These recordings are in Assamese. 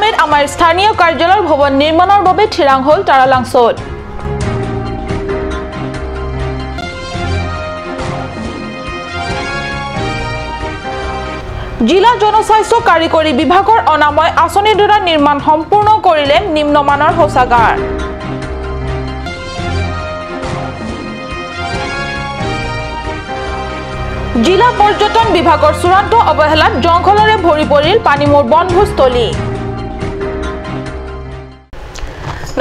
লামেট আমাৰ স্থানীয় কাৰ্যালয়ৰ ভৱন নিৰ্মাণৰ বাবে ঠিৰাং হ'ল তাৰালাংচত জিলা জনস্বাস্থ্য কাৰিকৰী বিভাগৰ অনাময় আঁচনিৰ দ্বাৰা নিৰ্মাণ সম্পূৰ্ণ কৰিলে নিম্নমানৰ শৌচাগাৰ জিলা পৰ্যটন বিভাগৰ চূড়ান্ত অৱহেলাত জংঘলৰে ভৰি পৰিল পানীমূৰ বনভোজস্থলী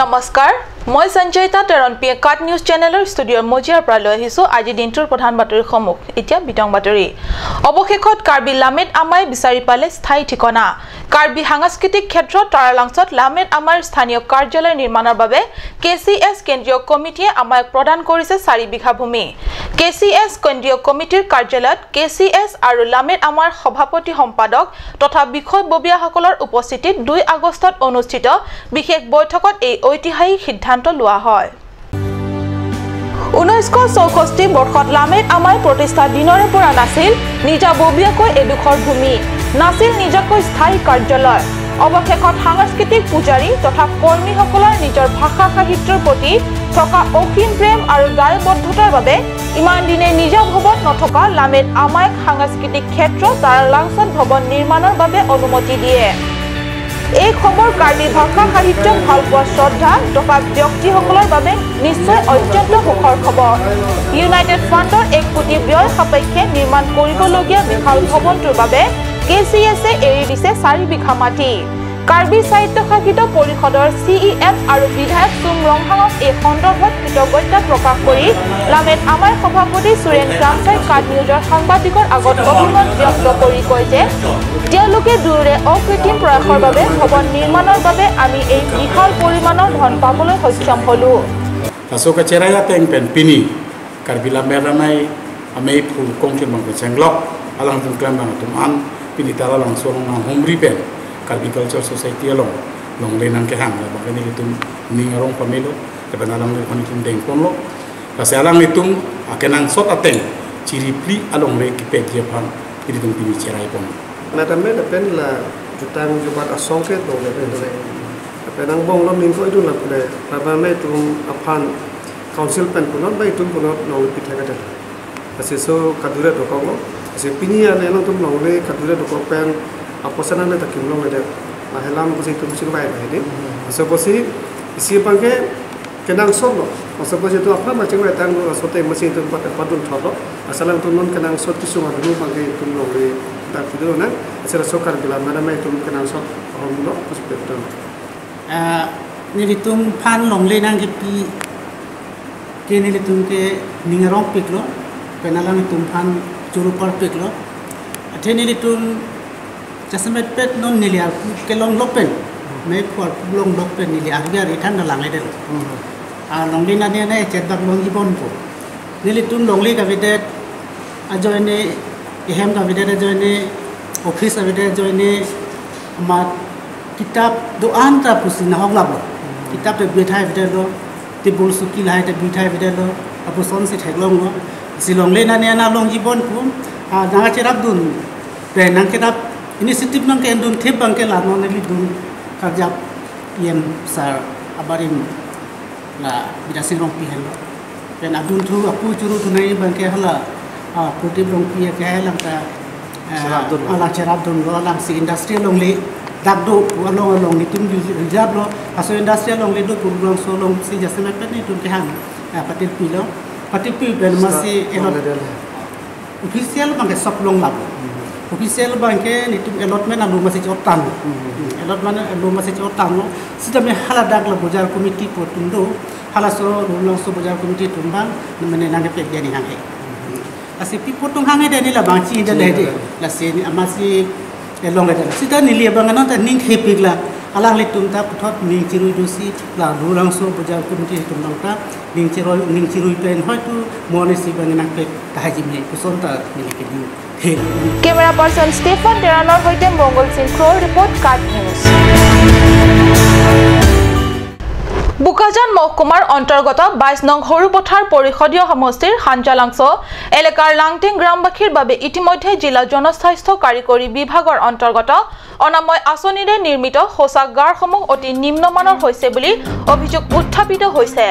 নমস্কাৰ মই সঞ্জয়তা তেৰণপিয়ে কাট নিউজ চেনেলৰ ষ্টুডিঅ'ৰ মজিয়াৰ পৰা লৈ আহিছো আজি দিনটোৰ প্ৰধান বাতৰি সমূহ এতিয়া বিতং বাতৰি অৱশেষত কাৰ্বি লামেট আমাই বিচাৰি পালে স্থায়ী ঠিকনা কাৰ্বি সাংস্কৃতিক ক্ষেত্ৰত তাৰালাংচত লামেট আমাৰ স্থানীয় কাৰ্যালয় নিৰ্মাণৰ বাবে কেচিএছ কেন্দ্ৰীয় কমিটিয়ে আমাক প্ৰদান কৰিছে 4 বিঘা ভূমি কেচিএছ কেন্দ্ৰীয় কমিটিৰ কাৰ্যালয়ত কেচিএছ আৰু লামেট আমাৰ সভাপতি সম্পাদক তথা বিষয়ববীয়াসকলৰ উপস্থিতিত 2 আগষ্টত অনুষ্ঠিত বিশেষ বৈঠকত এই ঐতিহাসিক সিদ্ধান্ত লোৱা হয় 1964 বৰ্ষত লামেট আমাৰ প্ৰতিষ্ঠা দিনৰে পৰা নাছিল নিজাববীয়াকৈ এডোখৰ ভূমি নাছিল নিজাকৈ স্থায়ী কাৰ্যালয় অৱশেষত সাংস্কৃতিক পূজাৰী তথা কৰ্মীসকলৰ নিজৰ ভাষা সাহিত্যৰ প্ৰতি থকা অসীম প্ৰেম আৰু দায়বদ্ধতাৰ বাবে ইমান দিনে নিজা ভৱন নথকা লামেট আমাক সাংস্কৃতিক ক্ষেত্ৰ তাৰালাংচত ভৱন নিৰ্মাণৰ বাবে অনুমতি দিয়ে এই খবৰ কাৰ্বি ভাষা সাহিত্যক ভাল পোৱা শ্ৰদ্ধা তথা ব্যক্তিসকলৰ বাবে নিশ্চয় অত্যন্ত সুখৰ খবৰ ইউনাইটেড ফাণ্ডৰ 1 কোটি ব্যয় সাপেক্ষে নিৰ্মাণ কৰিবলগীয়া বিশাল ভৱনটোৰ বাবে কেচিএছে এৰি দিছে 4 বিঘা মাটি কাৰ্বি সাহিত্যশাসিত পৰিষদৰ চিইএফ আৰু বিধায়ক চুম ৰংহাঙক এই সন্দৰ্ভত কৃতজ্ঞতা প্ৰকাশ কৰি লামেট আমাৰ সভাপতি সুৰেন ৰামচাই কাট নিউজৰ সাংবাদিকৰ আগত অভিমত ব্যক্ত কৰি কয় যে তেওঁলোকে দুৰে অকৃত্ৰিম প্ৰয়াসৰ বাবে ভৱন নিৰ্মাণৰ বাবে আমি এই বিশাল পৰিমাণৰ ধন পাবলৈ সক্ষম হলো Asoka ceraya teng pen pini Karbi lamet ramai amei phul kongkin bang chenglok alang tum klam bang tum an pini tara lang so long homri pen Karbi culture society along long lenang ke hang bang ni tum ningarong pamelo ke banalang ni kon deng konlo kasalang itum akenang sot ateng ciri pli along le ki dia pang ini tum pini cerai pon Madame pen la jutang jubat asongke to le pen penang bong lom ning ko itu la pule rabame tum apan council pen punot bai tum punot nong pitha ka ta asiso kadure do ko ase pini ane nong tum nong le kadure do ko pen aposana na takim nong le mahelam ko tum sing bai bai ni aso ko si isi pangke kenang sok lo aso ko tu apa macam bai tang lo sote mesin tum pat padun tholo asalam tum non kenang sok kisu ma dulu pangke tum nong le ta video na asera sokar bila mana mai tum kenang sok hom lo perspektif nilitum pan long le nang ki ke nilitum ke ningarong piklo penalang tum pan juru par piklo athe nilitum jasmet pet non niliar ke long lopen me por long lopen niliar ga rethan na lang le long le na ne chet bak long jibon ko nilitum long le ka videt ajoine ehem ka videt ajoine office videt ajoine ma kitab doan ta pusina hoglab kitab te bithai video tibul suki lai te bithai video apu son se theglong lo silong le na ne na long jibon ku janga cherap dun pe nang kedap initiative nang ke dun thip bang ke la no ne li dun karjap yem sar abarim la bida singrong pi helo pen adun thu apu churu tu nei bang ke hala putib rong pi ke halang ta ala cherap dun lo lang si industry long le dak do along ni tum rijab lo aso industry long le do kurang so long si jasna pet ni tum ke han patil pi ben masi elot official bang ke sop long lab official bang ke ni tum allotment alu masi chotan allotment alu masi chotan lo sida me hala dak la bojar committee po tum do hala so long so bojar committee tum bang mane nang ke dia ni hang he asi pi potong hang he ni la bang chi de le de la se ni amasi elong le sida nili bang na ta ning khepik la alang le tum ta puthot ning chirui dosi la rulang so bojar committee tum nang ta ning chirui pen hoi tu mone si bang na pe tahaji me kuson ta nili ke di Camera person Stephen Teranor hoite Mongol Singh Crow report Card News বুকাজান মহকুমাৰ অন্তৰ্গত 22 নং হৰুপথাৰ পৰিষদীয় সমষ্টিৰ হাঞ্জালাংছ এলেকাৰ লাংটিং গ্ৰামবাসীৰ বাবে ইতিমধ্যে জিলা জনস্বাস্থ্য কাৰিকৰী বিভাগৰ অন্তৰ্গত অনাময় আঁচনিৰে নিৰ্মিত শৌচাগাৰসমূহ অতি নিম্নমানৰ হৈছে বুলি অভিযোগ উত্থাপিত হৈছে।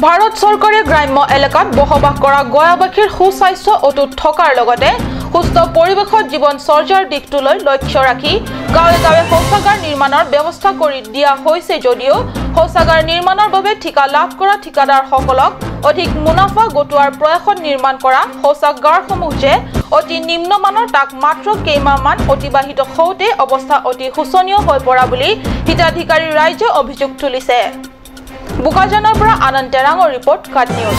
ভাৰত চৰকাৰে গ্ৰাম্য এলেকাত বসবাস কৰা গয়াবাসীৰ সুস্বাস্থ্য অটুট থকাৰ লগতে সুস্থ পৰিৱেশত জীৱন চৰ্যাৰ দিশটোলৈ লক্ষ্য ৰাখি গাঁৱে গাঁৱে শৌচাগাৰ নিৰ্মাণৰ ব্যৱস্থা কৰি দিয়া হৈছে যদিও শৌচাগাৰ নিৰ্মাণৰ বাবে ঠিকা লাভ কৰা ঠিকাদাৰসকলক অধিক মুনাফা গোটোৱাৰ প্ৰয়াসত নিৰ্মাণ কৰা শৌচাগাৰসমূহ যে অতি নিম্নমানৰ তাক মাত্ৰ কেইমাহমান অতিবাহিত হওঁতে অৱস্থা অতি শোচনীয় হৈ পৰা বুলি হিতাধিকাৰী ৰাইজে অভিযোগ তুলিছে। বুকাজানৰ পৰা আনন্দ টেৰাঙৰ ৰিপৰ্ট কাট নিউজ।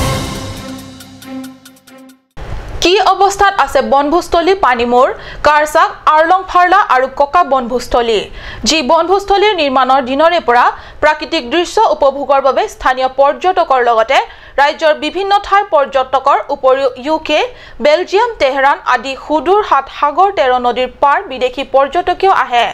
কি অৱস্থাত আছে বনভোজস্থলী পানীমূৰ, কাৰচাক, আৰলং ফাৰ্লা আৰু ককা বনভোজস্থলী, যি বনভোজস্থলীৰ নিৰ্মাণৰ দিনৰে পৰা প্ৰাকৃতিক দৃশ্য উপভোগৰ বাবে স্থানীয় পৰ্যটকৰ লগতে ৰাজ্যৰ বিভিন্ন ঠাইৰ পৰ্যটকৰ উপৰিও UK, বেলজিয়াম, তেহৰান আদি সুদূৰ হাত সাগৰ 13 নদীৰ পাৰ বিদেশী পৰ্যটকীয় আহে।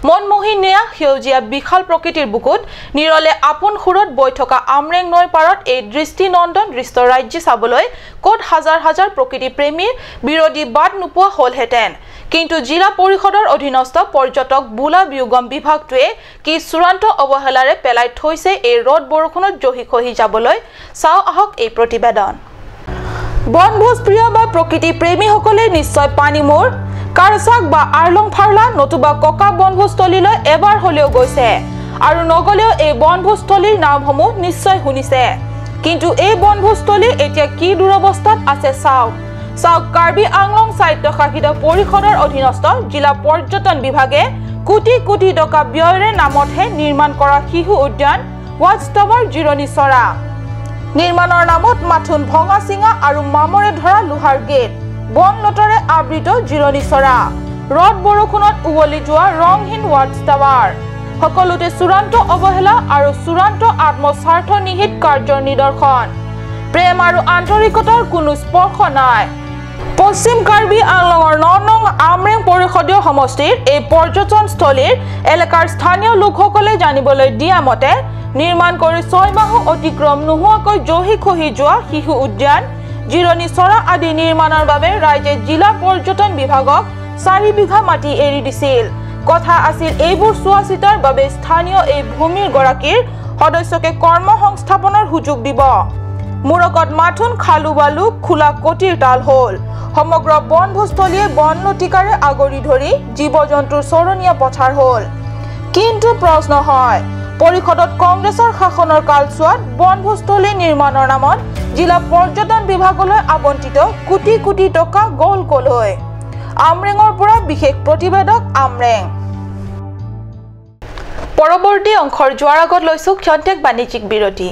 মনমোহনীয়া সেউজীয়া বিশাল প্ৰকৃতিৰ বুকুত নিৰলে আপোন সুৰত বৈ থকা আমৰেং নৈৰ পাৰত এই দৃষ্টিনন্দন দৃশ্য ৰাজ্য চাবলৈ ক'ত হাজাৰ হাজাৰ প্ৰকৃতি প্ৰেমীৰ বিৰোধী বাদ নোপোৱা হ'লহেঁতেন। কিন্তু জিলা পৰিষদৰ অধীনস্থ পৰ্যটক বোলা বিয়োগম বিভাগটোৱে কি চূড়ান্ত অৱহেলাৰে পেলাই থৈছে এই ৰ'দ বৰষুণত জহি খহি যাবলৈ। চাওঁ আহক এই প্ৰতিবেদন। বনভোজ প্ৰিয় বা প্ৰকৃতি প্ৰেমীসকলে নিশ্চয় পানীমূৰ, কাৰচাক বা আৰলং ফাৰ্লা নতুবা ককা বনভোজস্থলীলৈ এবাৰ হ'লেও গৈছে আৰু নগলেও এই বনভোজস্থলীৰ নামসমূহ নিশ্চয় শুনিছে। কিন্তু এই বনভোজস্থলী এতিয়া কি দুৰৱস্থাত আছে চাওক। কাৰ্বি আংলং স্বায়ত্তশাসিত পৰিষদৰ অধীনস্থ জিলা পৰ্যটন বিভাগে কোটি কোটি টকা ব্যয়েৰে নামতহে নিৰ্মাণ কৰা শিশু উদ্যান ৱাচ টাৱাৰ জিৰণি চৰা। নিৰ্মাণৰ নামত মাথোন ভঙা চিঙা আৰু মামৰে ধৰা লোহাৰ গেট, বনলতাৰে আবৃত জিৰণি চৰা, ৰদ বৰষুণত উৱলি যোৱা ৰংহীন ৱাচ টাৱাৰ, সকলোতে চূড়ান্ত অৱহেলা আৰু চূড়ান্ত আত্মস্বাৰ্থ নিহিত কাৰ্যৰ নিদৰ্শন। প্ৰেম আৰু আন্তৰিকতাৰ কোনো স্পৰ্শ নাই। পশ্চিম কাৰ্বি আংলঙৰ 9 নং আমৰেং পৰিষদীয় সমষ্টিৰ এই পৰ্যটনস্থলীৰ এলেকাৰ স্থানীয় লোকসকলে জানিবলৈ দিয়া মতে নিৰ্মাণ কৰি 6 মাহো অতিক্ৰম নোহোৱাকৈ জহি খহি যোৱা শিশু উদ্যান, জিৰণি চৰা আদি নিৰ্মাণৰ বাবে ৰাইজে জিলা পৰ্যটন বিভাগক 4 বিঘা মাটি এৰি দিছিল। কথা আছিল এইবোৰ চোৱা চিতাৰ বাবে স্থানীয় এই ভূমিৰ গৰাকীৰ সদস্যকে কৰ্ম সংস্থাপনৰ সুযোগ দিব। মুৰকত মাথোন খালু বালু খোলা কটিৰ তাল হ'ল। সমগ্ৰ বনভোজস্থলীয়ে বনলতিকাৰে আগৰি ধৰি জীৱ জন্তুৰ চৰণীয়া পথাৰ হ'ল। কিন্তু প্ৰশ্ন হয়, পৰিষদত কংগ্ৰেছৰ শাসনৰ কালছোৱাত বনভোজস্থলী নিৰ্মাণৰ নামত জিলা পৰ্যটন বিভাগলৈ আবণ্টিত কোটি কোটি টকা গ'ল ক'লৈ। আমৰেঙৰ পৰা বিশেষ প্ৰতিবেদক আমৰেং। পৰৱৰ্তী অংশৰ যোৱাৰ আগত লৈছো ক্ষন্তেক বাণিজ্যিক বিৰতি।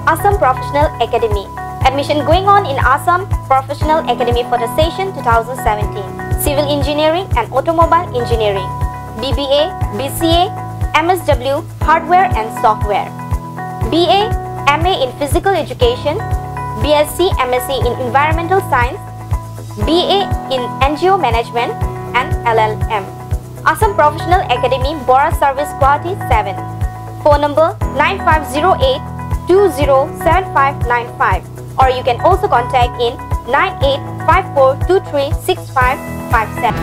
Assam Professional Academy. Admission going on in Assam Professional Academy for the session 2017. Civil Engineering and Automobile Engineering, BBA, BCA, MSW, Hardware and Software, BA, MA in Physical Education, BSc, MSc in Environmental Science, BA in NGO Management and LLM. Assam Professional Academy, Bora Service Quality 7. Phone number 9508-207595, or you can also contact in 9854236557.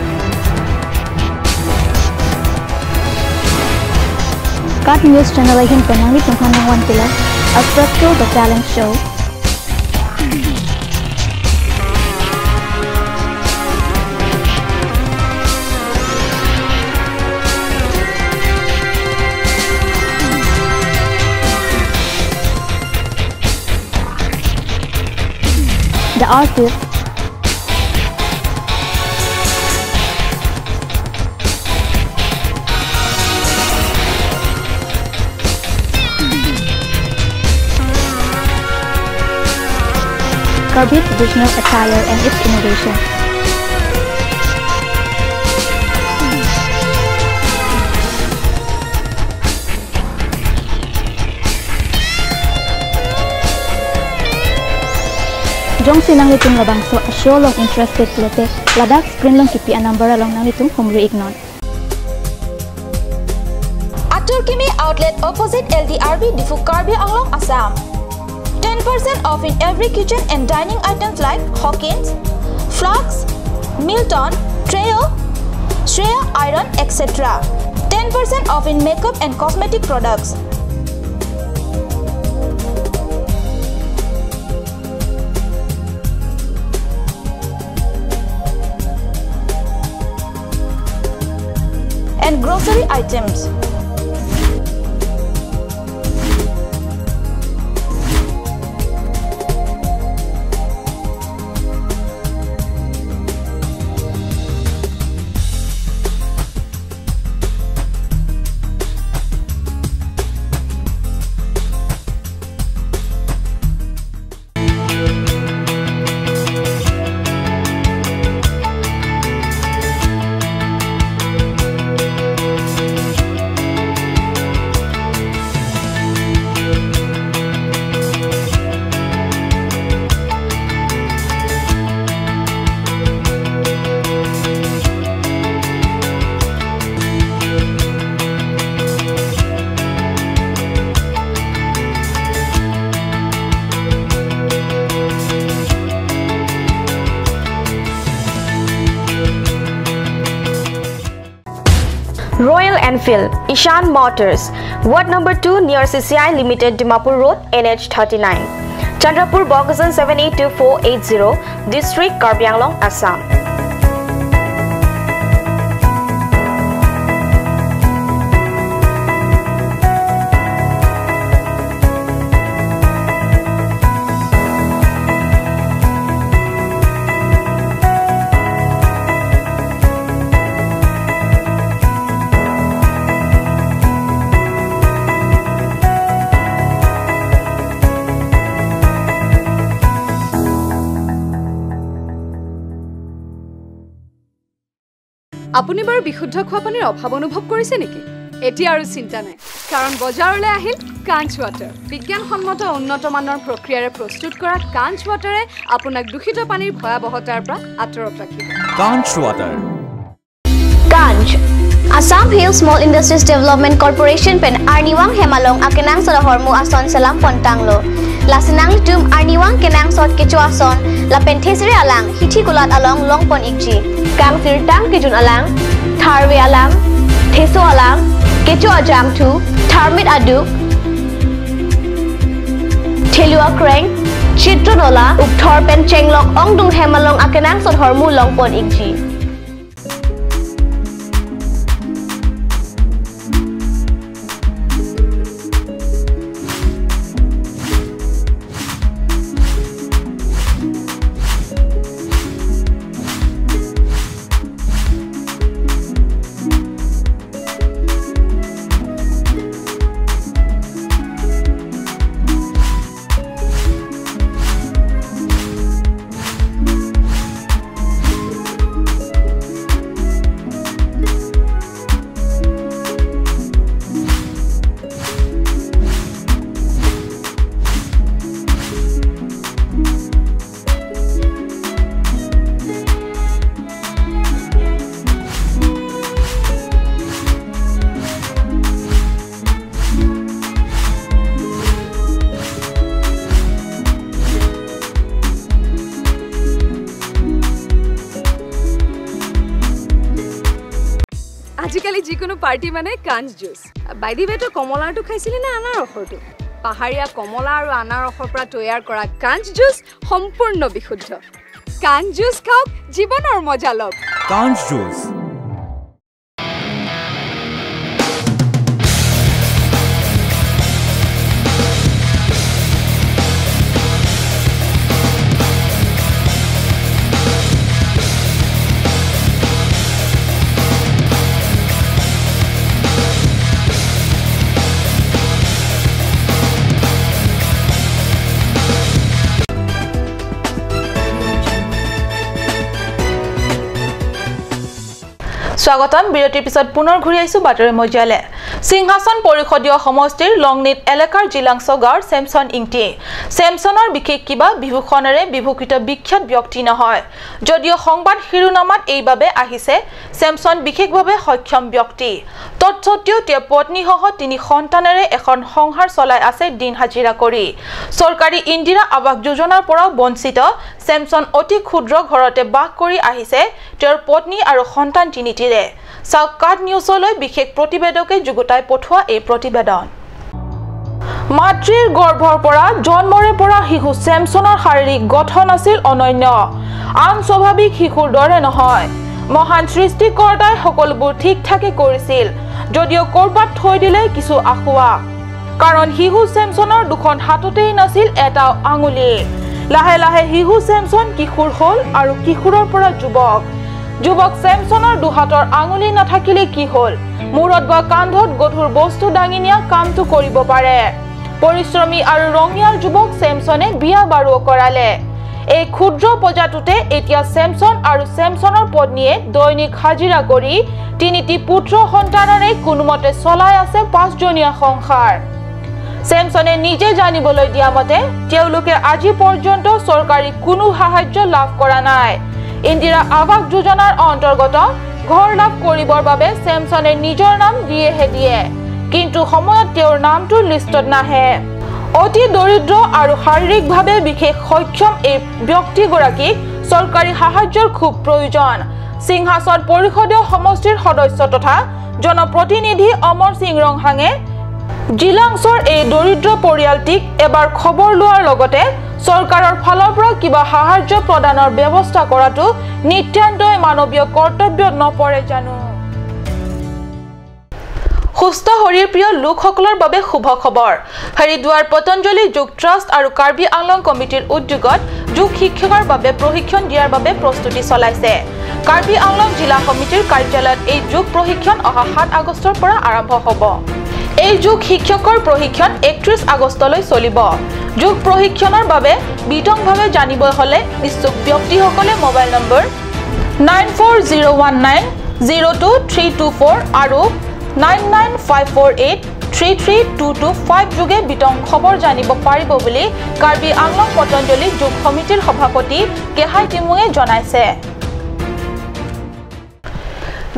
Cut News Channel ay hinpanangit ng kanang tila at Presto The Talent Show. The Artist, Kirby Traditional Attire and its innovation. Jong sinang litong labangso asyo long interested lote ladak screen long kipi number long nang litong humri ignon. Aturkimi outlet opposite LDRB Difu Karbi Anglong Assam. 10% off in every kitchen and dining items like Hawkins, flasks, Milton, Trail, Shreya Iron, etc. 10% off in makeup and cosmetic products. And grocery items. Royal Enfield, Ishan Motors, Ward number 2 near CCI Limited, Dimapur Road, NH 39. Chandrapur, Bogasan 782480, District, Karbi Anglong, Assam. আপুনি বাৰু বিশুদ্ধ খোৱা পানীৰ অভাৱ অনুভৱ কৰিছে নেকি? এতিয়া আৰু চিন্তা নাই, কাৰণ বজাৰলৈ আহিল কাঞ্চ ৱাটাৰ। বিজ্ঞানসন্মত উন্নত মানৰ প্ৰক্ৰিয়াৰে প্ৰস্তুত কৰা কাঞ্চ ৱাটাৰে আপোনাক দূষিত পানীৰ ভয়াৱহতাৰ পৰা আঁতৰত ৰাখিব। কাঞ্চ water. Kanj, Assam Hill Small Industries Development Corporation pen Arniwang Hemalong akenang sa hormu ason salam pontanglo. Lasinang litum Arniwang kenang sot kecho ason la penthesire alang hithi kulat along longpon ikji. Kang sirtang kijun alang, tharwe alang, theso alang, kecho ajam thu, tharmit aduk, thelua kreng, chitronola, ukthor pen chenglok ongdung Hemalong akenang sot hormu longpon ikji. যিকোনো পাৰ্টি মানে কাঞ্চ জুচ বাইদি বেটো কমলাটো খাইছিলি না আনাৰসৰটো পাহাৰীয়া কমলা আৰু আনাৰসৰ পৰা তৈয়াৰ কৰা কাঞ্চ জুচ সম্পূৰ্ণ বিশুদ্ধ কাঞ্চ জুচ খাওক জীৱনৰ মজা লওক কাঞ্চ জুচ স্বাগতম বিৰতিৰ পিছত পুনৰ ঘূৰি আহিছো বাতৰি মজিয়ালে সিংহাসন পৰিষদীয় সমষ্টিৰ লংনিত এলেকাৰ জিলাংছ গাঁৱৰ চেমছন ইংটি চেমছনৰ বিশেষ কিবা বিভূষণেৰে বিভূষিত বিখ্যাত ব্যক্তি নহয় যদিও সংবাদ শিৰোনামাত এইভাবে আহিছে চেমছন বিশেষভাৱে সক্ষম ব্যক্তি তৎসত্ত্বেও তেওঁ পত্নীসহ 3 সন্তানেৰে এখন সংসাৰ চলাই আছে দিন হাজিৰা কৰি চৰকাৰী ইন্দিৰা আৱাস যোজনাৰ পৰা বঞ্চিত চেমছন অতি ক্ষুদ্ৰ ঘৰতে বাস কৰি আহিছে তেওঁৰ পত্নী আৰু সন্তান 3টিৰে সাউকাট নিউজলৈ বিশেষ প্ৰতিবেদকে যুগুতাই পঠোৱা এই প্ৰতিবেদন মাতৃৰ গৰ্ভৰ পৰা জন্মৰে পৰা শিশু চেমছনৰ শাৰীৰিক গঠন আছিল অনন্য আন স্বাভাৱিক শিশুৰ দৰে নহয় মহান সৃষ্টিকৰ্তাই সকলোবোৰ ঠিক ঠাকে কৰিছিল যদিও কৰবাত থৈ দিলে কিছু আখুৱা কাৰণ শিশু চেমছনৰ দুখন হাততেই নাছিল এটা আঙুলি লাহে লাহে শিশু চেমছন কিশোৰ হল আৰু কিশোৰৰ পৰা যুৱক চেমছনৰ দুহাতৰ আঙুলি নাথাকিলে কি হল মূৰত বা কান্ধত গধুৰ বস্তু দাঙি নিয়া কামটো কৰিব পাৰে পৰিশ্ৰমী আৰু ৰঙিয়াল যুৱক চেমছনে বিয়া বাৰু কৰালে এই ক্ষুদ্ৰ পজাটোতে এতিয়া চেমছন আৰু চেমছনৰ পত্নীয়ে দৈনিক হাজিৰা কৰি 3টি পুত্ৰ সন্তানৰে কোনোমতে চলাই আছে 5জনীয়া সংসাৰ চেমছনে নিজে জানিবলৈ দিয়া মতে তেওঁলোকে আজি পৰ্যন্ত চৰকাৰী কোনো সাহায্য লাভ কৰা নাই ইন্দিৰা আৱাস যোজনাৰ অন্তৰ্গত ঘৰ লাভ কৰিবৰ বাবে চেমছনে নিজৰ নাম দিয়ে কিন্তু সময়ত তেওঁৰ নামটো লিষ্টত নাহে অতি দৰিদ্ৰ আৰু শাৰীৰিকভাৱে বিশেষ সক্ষম এই ব্যক্তিগৰাকীক চৰকাৰী সাহায্যৰ খুব প্ৰয়োজন সিংহাসন পৰিষদীয় সমষ্টিৰ সদস্য তথা জনপ্ৰতিনিধি অমৰ সিং ৰংহাঙে জিলাংছৰ এই দৰিদ্ৰ পৰিয়ালটিক এবাৰ খবৰ লোৱাৰ লগতে চৰকাৰৰ ফালৰ পৰা কিবা সাহায্য প্ৰদানৰ ব্যৱস্থা কৰাটো নিত্যান্তই মানৱীয় কৰ্তব্যত নপৰে জানো সুস্থ শৰীৰ প্ৰিয় লোকসকলৰ বাবে শুভ খবৰ হৰিদ্বাৰ পতঞ্জলি যোগ ট্ৰাষ্ট আৰু কাৰ্বি আংলং কমিটিৰ উদ্যোগত যোগ শিক্ষকৰ বাবে প্ৰশিক্ষণ দিয়াৰ বাবে প্ৰস্তুতি চলাইছে কাৰ্বি আংলং জিলা সমিতিৰ কাৰ্যালয়ত এই যোগ প্ৰশিক্ষণ অহা 7 আগষ্টৰ পৰা আৰম্ভ হ'ব এই যোগ শিক্ষকৰ প্ৰশিক্ষণ 31 আগষ্টলৈ চলিব যোগ প্ৰশিক্ষণৰ বাবে বিতংভাৱে জানিব হলে ইচ্ছুক ব্যক্তিসকলে মোবাইল নম্বৰ 9401902324 আৰু 9954833225 যোগে বিতং খবৰ জানিব পাৰিব বুলি কাৰ্বি আংলং পতঞ্জলি যোগ সমিতিৰ সভাপতি কেহাই টিমুৱে জনাইছে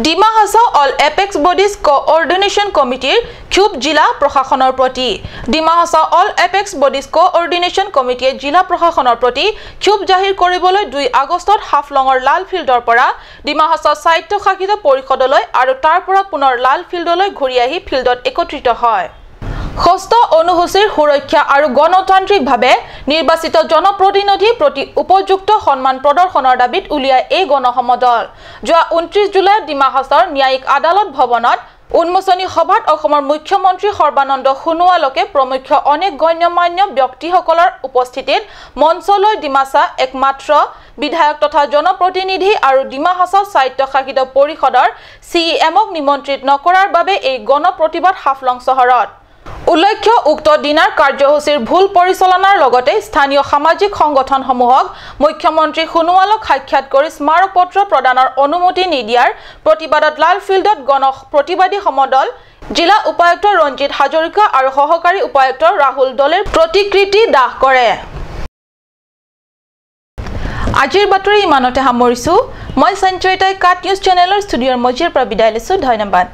Dima Hasao all apex bodies coordination কমিটিৰ ক্ষোভ জিলা প্ৰশাসনৰ প্ৰতি Dima Hasao all apex bodies coordination কমিটিয়ে জিলা প্ৰশাসনৰ প্ৰতি ক্ষোভ জাহিৰ কৰিবলৈ 2 আগষ্টত হাফলঙৰ লাল ফিল্ডৰ পৰা ডিমা হাছাও সাহিত্য শাখিত পৰিষদলৈ আৰু তাৰ পৰা পুনৰ লাল ফিল্ডলৈ ঘূৰি আহি ফিল্ডত একত্ৰিত হয় ষষ্ঠ অনুসূচীৰ সুৰক্ষা আৰু গণতান্ত্ৰিকভাৱে নিৰ্বাচিত জনপ্ৰতিনিধি প্ৰতি উপযুক্ত সন্মান প্ৰদৰ্শনৰ দাবীত উলিয়াই এই গণসমদল যোৱা 29 জুলাইত ডিমা হাছাওৰ ন্যায়িক আদালত ভৱনত উন্মোচনী সভাত অসমৰ মুখ্যমন্ত্ৰী সৰ্বানন্দ সোণোৱালকে প্ৰমুখ্য অনেক গণ্যমান্য ব্যক্তিসকলৰ উপস্থিতিত মঞ্চলৈ ডিমাছা একমাত্ৰ বিধায়ক তথা জনপ্ৰতিনিধি আৰু ডিমা হাছাও সাহিত্য শাখিত পৰিষদৰ সিএমক নিমন্ত্ৰিত নকৰাৰ বাবে এই গণপ্ৰতিবাদ হাফলং চহৰত উল্লেখ্য উক্ত দিনাৰ কাৰ্যসূচীৰ ভুল পৰিচালনাৰ লগতে স্থানীয় সামাজিক সংগঠনসমূহক মুখ্যমন্ত্ৰী সোণোৱালক সাক্ষাৎ কৰি স্মাৰক পত্ৰ প্ৰদানৰ অনুমতি নিদিয়াৰ প্ৰতিবাদত লাল ফিল্ডত গণ প্ৰতিবাদী সমদল জিলা উপায়ুক্ত ৰঞ্জিত হাজৰিকা আৰু সহকাৰী উপায়ুক্ত ৰাহুল দলেৰ প্ৰতিকৃতি দাহ কৰে আজিৰ বাতৰি ইমানতে সামৰিছো মই সঞ্চয়িতাই কাট নিউজ চেনেলৰ ষ্টুডিঅ'ৰ মজিয়াৰ পৰা বিদায় লৈছো ধন্যবাদ